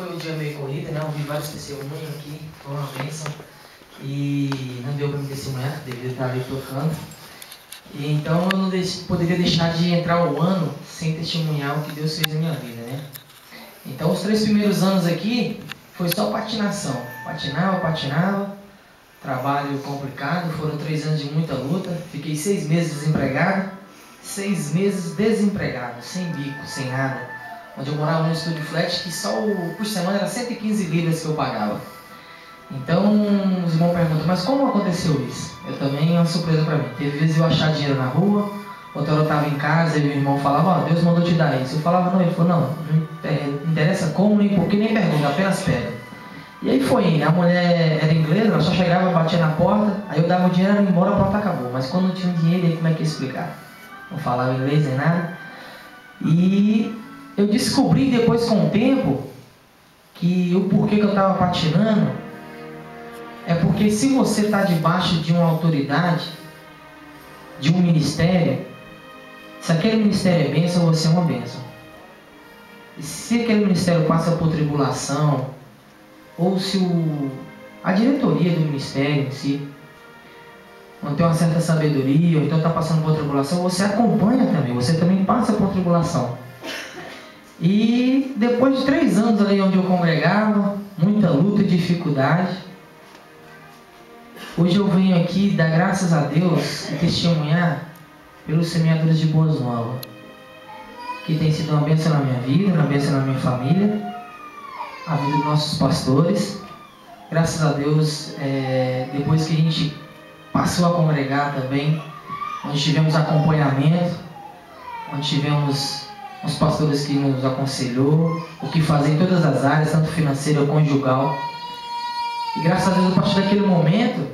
foi um dia meio corrido, né? Eu vi vários testemunhos aqui, foi uma bênção. E não deu para me testemunhar, devido estar ali tocando. E então eu não poderia deixar de entrar o ano sem testemunhar o que Deus fez na minha vida, né? Então os 3 primeiros anos aqui foi só patinação. Patinava, trabalho complicado, foram 3 anos de muita luta. Fiquei 6 meses desempregado, 6 meses desempregado, sem bico, sem nada. Onde eu morava num estúdio flat que só por semana era 115 libras que eu pagava. Então os irmãos perguntam, mas como aconteceu isso? Eu também é uma surpresa para mim. Teve vezes eu achar dinheiro na rua, outra hora eu estava em casa e meu irmão falava, ó, Deus mandou te dar isso. Eu falava, não, ele falou, não interessa como, nem porquê, nem pergunta, apenas pega. E aí foi indo, a mulher era inglesa, ela só chegava, batia na porta, aí eu dava o dinheiro, ela ia embora, a porta acabou. Mas quando não tinha dinheiro, aí como é que ia explicar? Não falava inglês nem nada. E eu descobri depois com o tempo que o porquê que eu estava patinando é porque se você está debaixo de uma autoridade, de um ministério, se aquele ministério é bênção, você é uma bênção. E se aquele ministério passa por tribulação, ou se a diretoria do ministério em si não tem uma certa sabedoria, ou então está passando por tribulação, você acompanha também, você também passa por tribulação. E depois de 3 anos ali onde eu congregava, muita luta e dificuldade, hoje eu venho aqui dar graças a Deus e testemunhar pelos semeadores de Boas Novas, que tem sido uma bênção na minha vida, uma bênção na minha família, a vida dos nossos pastores. Graças a Deus, depois que a gente passou a congregar também, onde tivemos acompanhamento, onde tivemos os pastores que nos aconselhou, o que fazer em todas as áreas, tanto financeira ou conjugal. E graças a Deus, a partir daquele momento,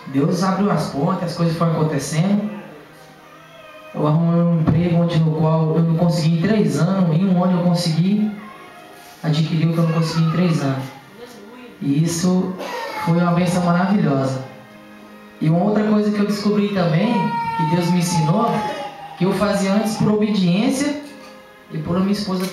Deus abriu as portas, as coisas foram acontecendo. Eu arrumei um emprego no qual eu não consegui em 3 anos, em 1 ano eu consegui adquirir o que eu não consegui em 3 anos. E isso foi uma bênção maravilhosa. E uma outra coisa que eu descobri também, que Deus me ensinou, que eu fazia antes por obediência e por minha esposa